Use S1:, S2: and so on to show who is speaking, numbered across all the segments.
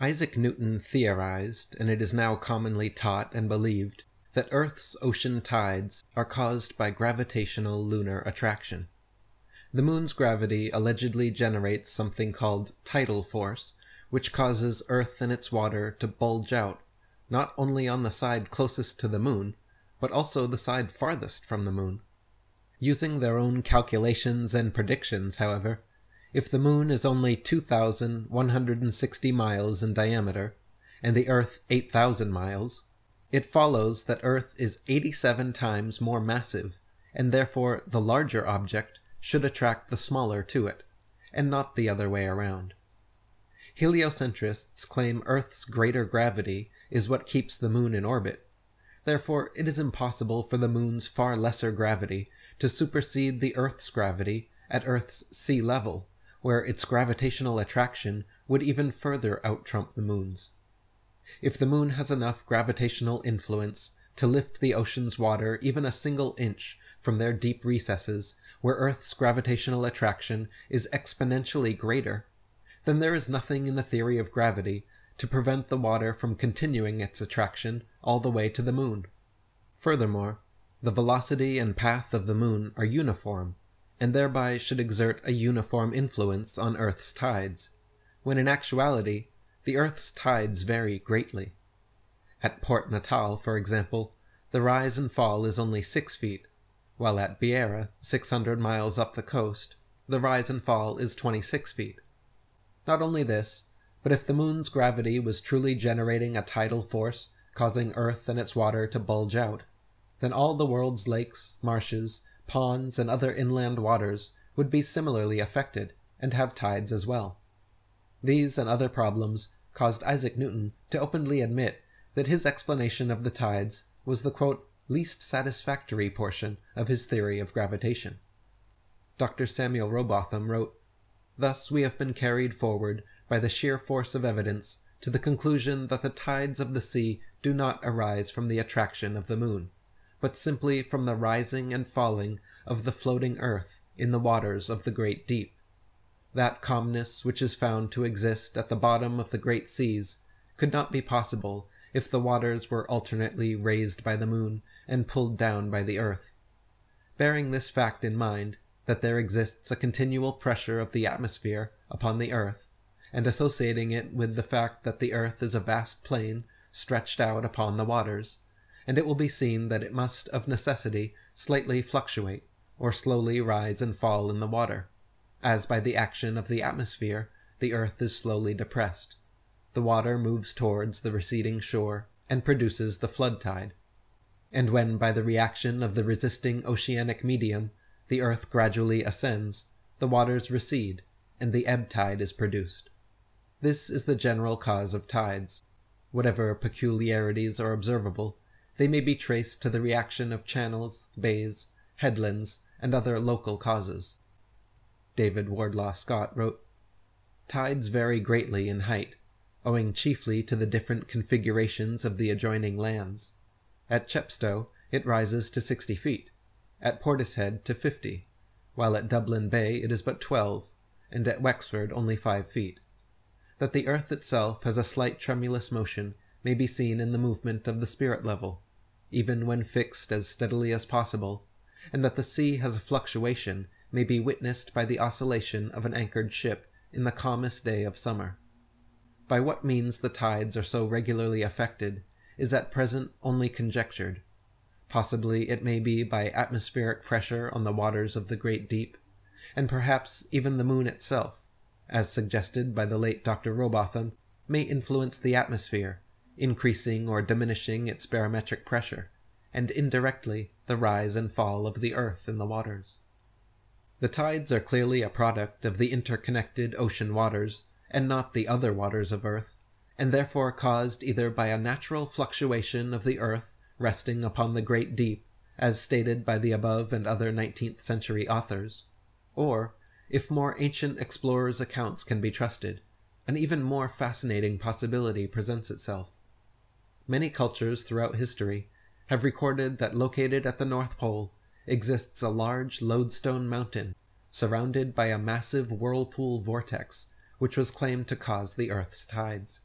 S1: Isaac Newton theorized, and it is now commonly taught and believed, that Earth's ocean tides are caused by gravitational lunar attraction. The moon's gravity allegedly generates something called tidal force, which causes Earth and its water to bulge out, not only on the side closest to the moon, but also the side farthest from the moon. Using their own calculations and predictions, however, if the moon is only 2,160 miles in diameter, and the Earth 8,000 miles, it follows that Earth is 87 times more massive, and therefore the larger object should attract the smaller to it, and not the other way around. Heliocentrists claim Earth's greater gravity is what keeps the moon in orbit. Therefore, it is impossible for the moon's far lesser gravity to supersede the Earth's gravity at Earth's sea level, where its gravitational attraction would even further out-trump the moon's. If the moon has enough gravitational influence to lift the ocean's water even a single inch from their deep recesses, where Earth's gravitational attraction is exponentially greater, then there is nothing in the theory of gravity to prevent the water from continuing its attraction all the way to the moon. Furthermore, the velocity and path of the moon are uniform, and thereby should exert a uniform influence on Earth's tides, when in actuality, the Earth's tides vary greatly. At Port Natal, for example, the rise and fall is only 6 feet, while at Beira, 600 miles up the coast, the rise and fall is 26 feet. Not only this, but if the moon's gravity was truly generating a tidal force causing Earth and its water to bulge out, then all the world's lakes, marshes, ponds, and other inland waters would be similarly affected and have tides as well. These and other problems caused Isaac Newton to openly admit that his explanation of the tides was the, quote, least satisfactory portion of his theory of gravitation. Dr. Samuel Rowbotham wrote, "Thus we have been carried forward by the sheer force of evidence to the conclusion that the tides of the sea do not arise from the attraction of the moon, but simply from the rising and falling of the floating earth in the waters of the great deep. That calmness which is found to exist at the bottom of the great seas could not be possible if the waters were alternately raised by the moon and pulled down by the earth. Bearing this fact in mind, that there exists a continual pressure of the atmosphere upon the earth, and associating it with the fact that the earth is a vast plain stretched out upon the waters, and it will be seen that it must of necessity slightly fluctuate, or slowly rise and fall in the water, as by the action of the atmosphere the earth is slowly depressed. The water moves towards the receding shore, and produces the flood tide. And when by the reaction of the resisting oceanic medium the earth gradually ascends, the waters recede, and the ebb tide is produced. This is the general cause of tides. Whatever peculiarities are observable, they may be traced to the reaction of channels, bays, headlands, and other local causes." David Wardlaw Scott wrote, "Tides vary greatly in height, owing chiefly to the different configurations of the adjoining lands. At Chepstow it rises to 60 feet, at Portishead to 50, while at Dublin Bay it is but 12, and at Wexford only 5 feet. That the earth itself has a slight tremulous motion may be seen in the movement of the spirit level, even when fixed as steadily as possible, and that the sea has a fluctuation may be witnessed by the oscillation of an anchored ship in the calmest day of summer. By what means the tides are so regularly affected is at present only conjectured. Possibly it may be by atmospheric pressure on the waters of the great deep, and perhaps even the moon itself, as suggested by the late Dr. Rowbotham, may influence the atmosphere, increasing or diminishing its barometric pressure, and indirectly the rise and fall of the earth in the waters. The tides are clearly a product of the interconnected ocean waters, and not the other waters of earth, and therefore caused either by a natural fluctuation of the earth resting upon the great deep, as stated by the above and other 19th century authors, or, if more ancient explorers' accounts can be trusted, an even more fascinating possibility presents itself. Many cultures throughout history have recorded that located at the North Pole exists a large lodestone mountain surrounded by a massive whirlpool vortex which was claimed to cause the Earth's tides.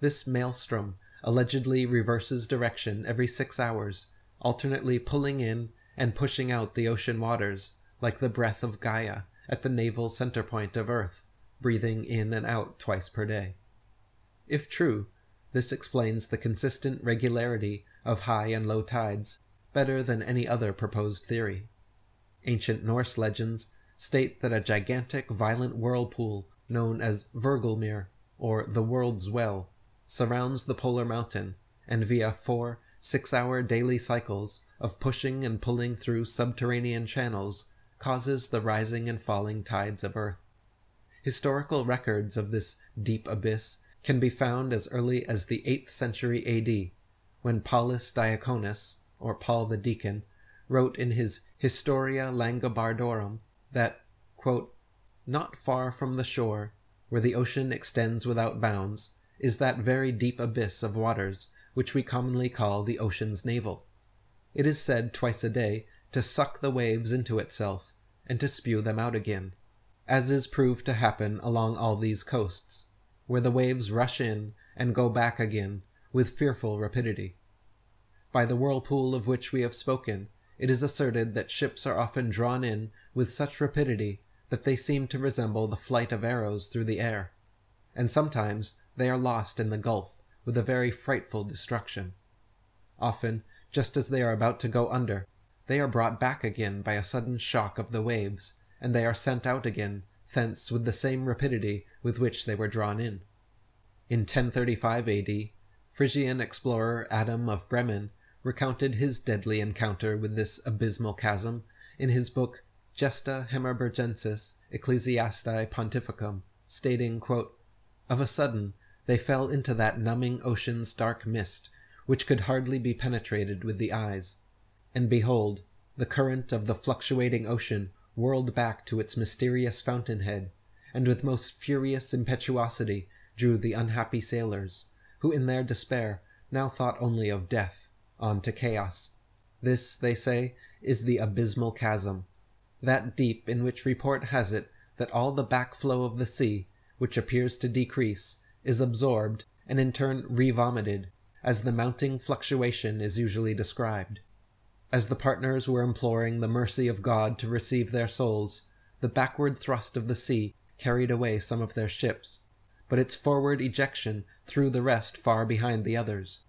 S1: This maelstrom allegedly reverses direction every 6 hours, alternately pulling in and pushing out the ocean waters, like the breath of Gaia at the naval center point of Earth, breathing in and out twice per day. If true, this explains the consistent regularity of high and low tides better than any other proposed theory. Ancient Norse legends state that a gigantic violent whirlpool known as Hvergelmir, or the World's Well, surrounds the polar mountain, and via 4 6-hour daily cycles of pushing and pulling through subterranean channels causes the rising and falling tides of Earth. Historical records of this deep abyss can be found as early as the 8th century AD, when Paulus Diaconus, or Paul the Deacon, wrote in his Historia Langobardorum that, quote, "Not far from the shore, where the ocean extends without bounds, is that very deep abyss of waters which we commonly call the ocean's navel. It is said twice a day to suck the waves into itself, and to spew them out again, as is proved to happen along all these coasts, where the waves rush in and go back again with fearful rapidity. By the whirlpool of which we have spoken, it is asserted that ships are often drawn in with such rapidity that they seem to resemble the flight of arrows through the air, and sometimes they are lost in the gulf with a very frightful destruction. Often, just as they are about to go under, they are brought back again by a sudden shock of the waves, and they are sent out again thence with the same rapidity with which they were drawn in. In 1035 AD, Frisian explorer Adam of Bremen recounted his deadly encounter with this abysmal chasm in his book Gesta Hemerbergensis Ecclesiastiae Pontificum, stating, quote, "Of a sudden they fell into that numbing ocean's dark mist, which could hardly be penetrated with the eyes. And behold, the current of the fluctuating ocean whirled back to its mysterious fountainhead, and with most furious impetuosity drew the unhappy sailors, who in their despair now thought only of death, on to chaos. This, they say, is the abysmal chasm, that deep in which report has it that all the backflow of the sea, which appears to decrease, is absorbed and in turn re-vomited, as the mounting fluctuation is usually described. As the partners were imploring the mercy of God to receive their souls, the backward thrust of the sea carried away some of their ships, but its forward ejection threw the rest far behind the others.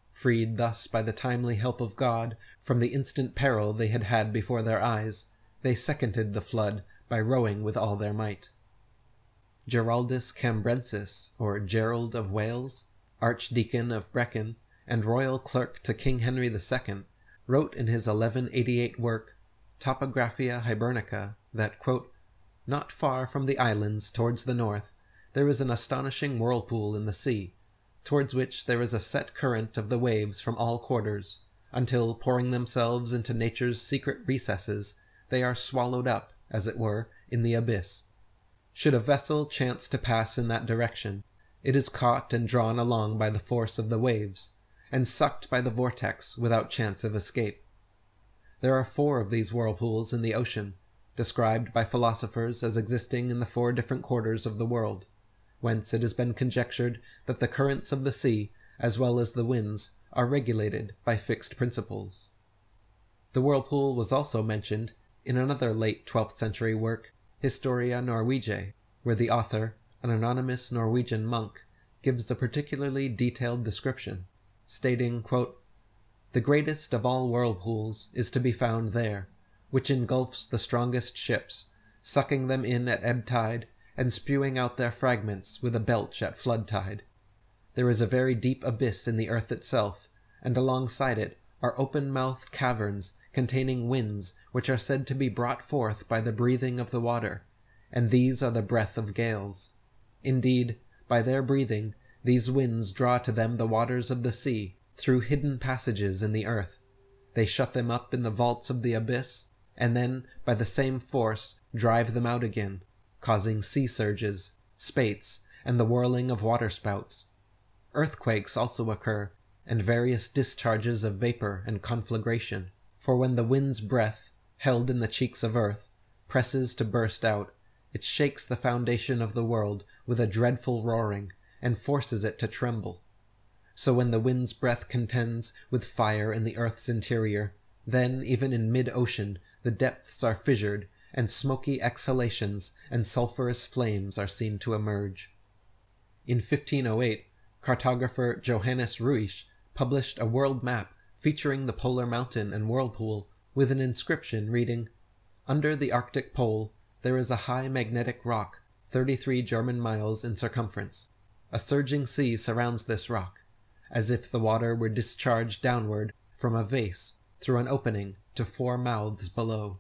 S1: Freed thus by the timely help of God from the instant peril they had had before their eyes, they seconded the flood by rowing with all their might." Geraldus Cambrensis, or Gerald of Wales, Archdeacon of Brecon, and royal clerk to King Henry II, wrote in his 1188 work, Topographia Hibernica, that, quote, "Not far from the islands towards the north, there is an astonishing whirlpool in the sea, towards which there is a set current of the waves from all quarters, until, pouring themselves into nature's secret recesses, they are swallowed up, as it were, in the abyss. Should a vessel chance to pass in that direction, it is caught and drawn along by the force of the waves, and sucked by the vortex without chance of escape. There are 4 of these whirlpools in the ocean, described by philosophers as existing in the 4 different quarters of the world, whence it has been conjectured that the currents of the sea, as well as the winds, are regulated by fixed principles." The whirlpool was also mentioned in another late 12th century work, Historia Norwegiae, where the author, an anonymous Norwegian monk, gives a particularly detailed description, stating, quote, "The greatest of all whirlpools is to be found there, which engulfs the strongest ships, sucking them in at ebb tide, and spewing out their fragments with a belch at flood tide. There is a very deep abyss in the earth itself, and alongside it are open-mouthed caverns containing winds which are said to be brought forth by the breathing of the water, and these are the breath of gales. Indeed, by their breathing, these winds draw to them the waters of the sea through hidden passages in the earth. They shut them up in the vaults of the abyss, and then, by the same force, drive them out again, causing sea surges, spates, and the whirling of waterspouts. Earthquakes also occur, and various discharges of vapor and conflagration, for when the wind's breath, held in the cheeks of earth, presses to burst out, it shakes the foundation of the world with a dreadful roaring, and forces it to tremble. So when the wind's breath contends with fire in the earth's interior, then even in mid-ocean the depths are fissured, and smoky exhalations and sulphurous flames are seen to emerge. In 1508, cartographer Johannes Ruisch published a world map featuring the polar mountain and whirlpool with an inscription reading, "Under the Arctic Pole there is a high magnetic rock 33 German miles in circumference. A surging sea surrounds this rock, as if the water were discharged downward from a vase through an opening to 4 mouths below."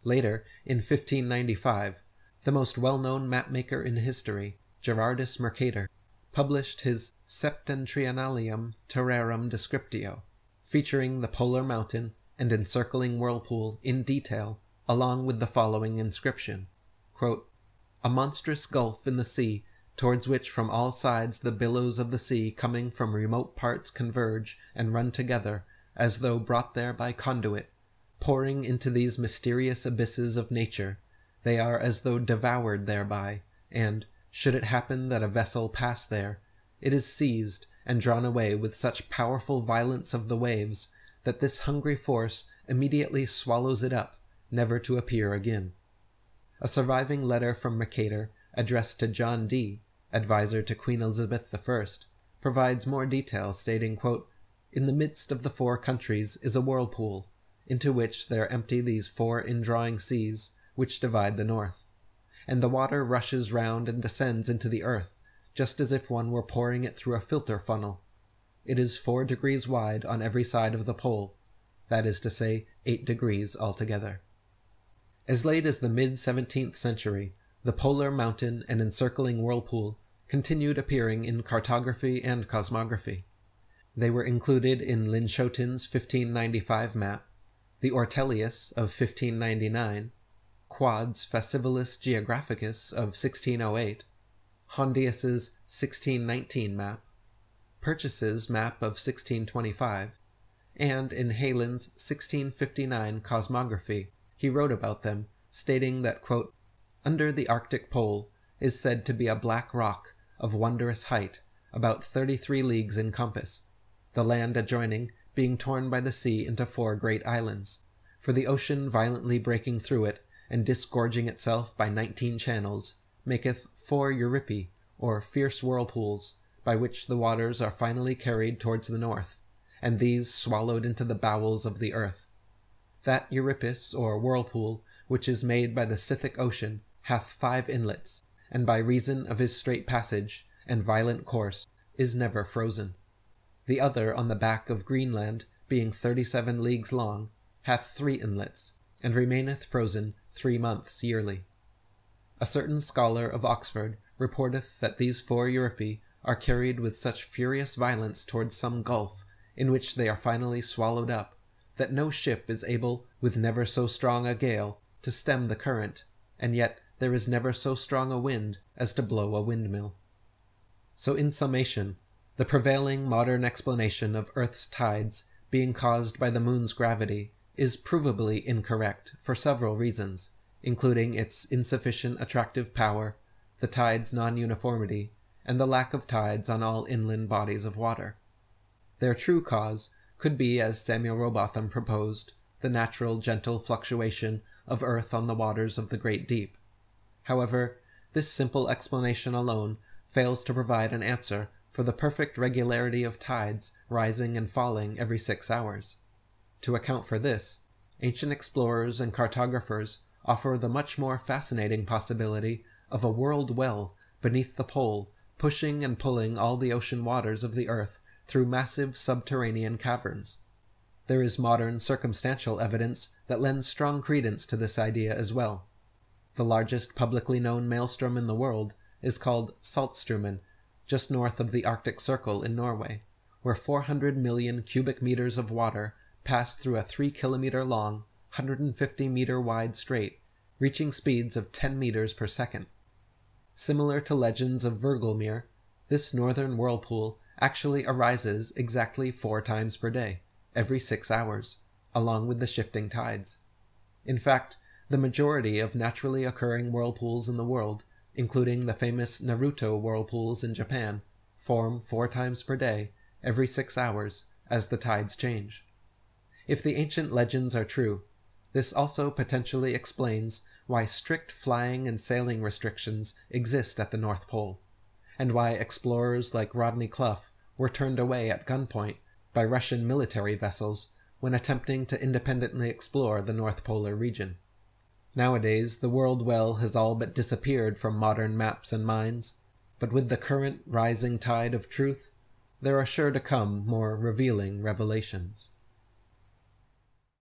S1: Later, in 1595, the most well-known mapmaker in history, Gerardus Mercator, published his Septentrionalium Terrarum Descriptio, featuring the polar mountain and encircling whirlpool in detail, along with the following inscription, quote, "A monstrous gulf in the sea, towards which from all sides the billows of the sea coming from remote parts converge and run together, as though brought there by conduit, pouring into these mysterious abysses of nature, they are as though devoured thereby, and, should it happen that a vessel pass there, it is seized and drawn away with such powerful violence of the waves, that this hungry force immediately swallows it up, never to appear again." A surviving letter from Mercator, addressed to John Dee, advisor to Queen Elizabeth I, provides more detail, stating, quote, "In the midst of the 4 countries is a whirlpool, into which there empty these 4 indrawing seas, which divide the north. And the water rushes round and descends into the earth, just as if one were pouring it through a filter funnel. It is 4 degrees wide on every side of the pole, that is to say, 8 degrees altogether." As late as the mid-17th century, the polar mountain and encircling whirlpool continued appearing in cartography and cosmography. They were included in Linschoten's 1595 map, the Ortelius of 1599, Quad's Fasciculus Geographicus of 1608, Hondius's 1619 map, Purchas's map of 1625, and in Heylyn's 1659 cosmography. He wrote about them, stating that, quote, "Under the Arctic Pole is said to be a black rock of wondrous height, about 33 leagues in compass, the land adjoining being torn by the sea into 4 great islands, for the ocean violently breaking through it, and disgorging itself by 19 channels, maketh 4 Euripi, or fierce whirlpools, by which the waters are finally carried towards the north, and these swallowed into the bowels of the earth. That Euripus, or whirlpool, which is made by the Scythic Ocean, hath 5 inlets, and by reason of his straight passage and violent course is never frozen. The other on the back of Greenland, being 37 leagues long, hath 3 inlets, and remaineth frozen 3 months yearly. A certain scholar of Oxford reporteth that these 4 Euripi are carried with such furious violence towards some gulf, in which they are finally swallowed up, that no ship is able, with never so strong a gale, to stem the current, and yet there is never so strong a wind as to blow a windmill. So in summation, the prevailing modern explanation of Earth's tides being caused by the moon's gravity is provably incorrect for several reasons, including its insufficient attractive power, the tide's non-uniformity, and the lack of tides on all inland bodies of water. Their true cause could be, as Samuel Rowbotham proposed, the natural gentle fluctuation of Earth on the waters of the great deep. However, this simple explanation alone fails to provide an answer for the perfect regularity of tides rising and falling every 6 hours. To account for this, ancient explorers and cartographers offer the much more fascinating possibility of a world well beneath the pole, pushing and pulling all the ocean waters of the earth through massive subterranean caverns. There is modern circumstantial evidence that lends strong credence to this idea as well. The largest publicly known maelstrom in the world is called Saltstraumen, just north of the Arctic Circle in Norway, where 400 million cubic meters of water pass through a 3-kilometer long, 150-meter wide strait, reaching speeds of 10 meters per second. Similar to legends of Virgelmere, this northern whirlpool actually arises exactly 4 times per day, every 6 hours, along with the shifting tides. In fact, the majority of naturally occurring whirlpools in the world including the famous Naruto whirlpools in Japan, form 4 times per day, every 6 hours, as the tides change. If the ancient legends are true, this also potentially explains why strict flying and sailing restrictions exist at the North Pole, and why explorers like Rodney Clough were turned away at gunpoint by Russian military vessels when attempting to independently explore the North Polar region. Nowadays, the world well has all but disappeared from modern maps and minds, but with the current rising tide of truth, there are sure to come more revealing revelations.